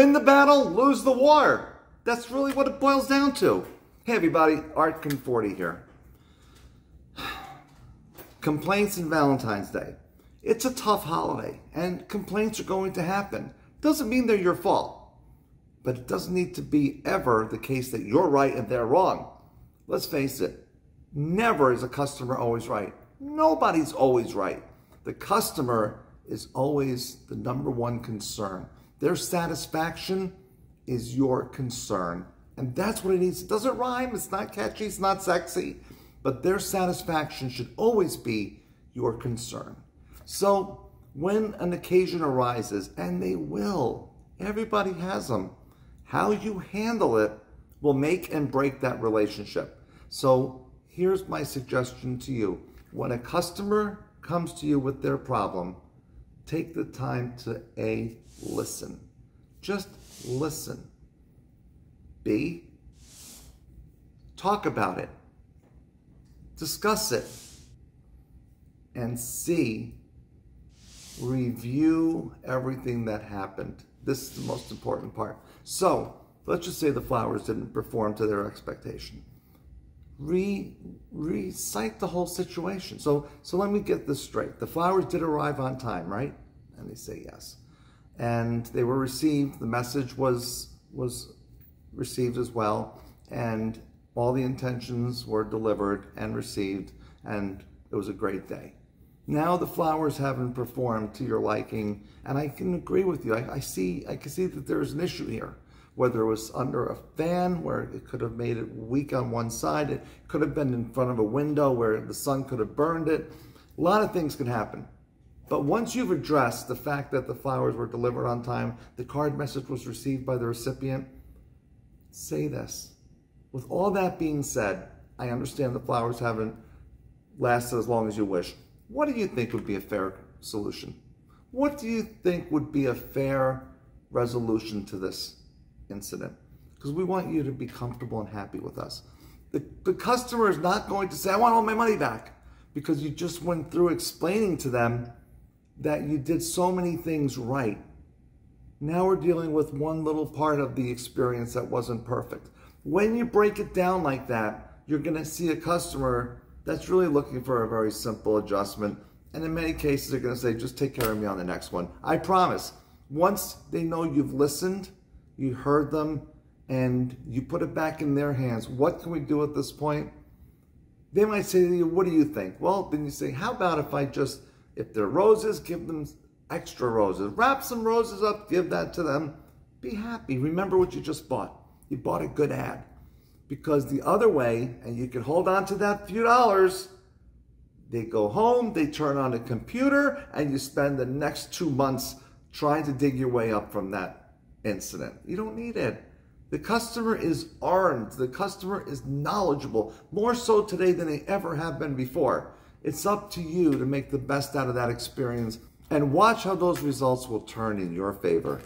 Win the battle, lose the war. That's really what it boils down to. Hey everybody, Art Conforti here. Complaints in Valentine's Day. It's a tough holiday, and complaints are going to happen. Doesn't mean they're your fault, but it doesn't need to be ever the case that you're right and they're wrong. Let's face it, never is a customer always right. Nobody's always right. The customer is always the number one concern. Their satisfaction is your concern. And that's what it needs. It doesn't rhyme, it's not catchy, it's not sexy, but their satisfaction should always be your concern. So when an occasion arises, and they will, everybody has them, how you handle it will make and break that relationship. So here's my suggestion to you. When a customer comes to you with their problem, take the time to A, listen. Just listen. B, talk about it. Discuss it. And C, review everything that happened. This is the most important part. So, let's just say the flowers didn't perform to their expectation. Recite the whole situation. So let me get this straight. The flowers did arrive on time, right? And they say yes. And they were received. The message was received as well. And all the intentions were delivered and received. And it was a great day. Now the flowers haven't performed to your liking. And I can agree with you. I can see that there's an issue here. Whether it was under a fan where it could have made it weak on one side, it could have been in front of a window where the sun could have burned it. A lot of things can happen. But once you've addressed the fact that the flowers were delivered on time, the card message was received by the recipient, say this. With all that being said, I understand the flowers haven't lasted as long as you wish. What do you think would be a fair solution? What do you think would be a fair resolution to this incident? Because we want you to be comfortable and happy with us. The customer is not going to say, I want all my money back, because you just went through explaining to them that you did so many things right. Now we're dealing with one little part of the experience that wasn't perfect. When you break it down like that, you're going to see a customer that's really looking for a very simple adjustment. And in many cases, they're going to say, just take care of me on the next one. I promise. Once they know you've listened, you heard them, and you put it back in their hands, what can we do at this point? They might say to you, what do you think? Well, then you say, how about if they're roses, give them extra roses. Wrap some roses up, give that to them. Be happy. Remember what you just bought. You bought a good ad. Because the other way, and you can hold on to that few dollars, they go home, they turn on a computer, and you spend the next 2 months trying to dig your way up from that incident. You don't need it. The customer is armed. The customer is knowledgeable, more so today than they ever have been before. It's up to you to make the best out of that experience and watch how those results will turn in your favor.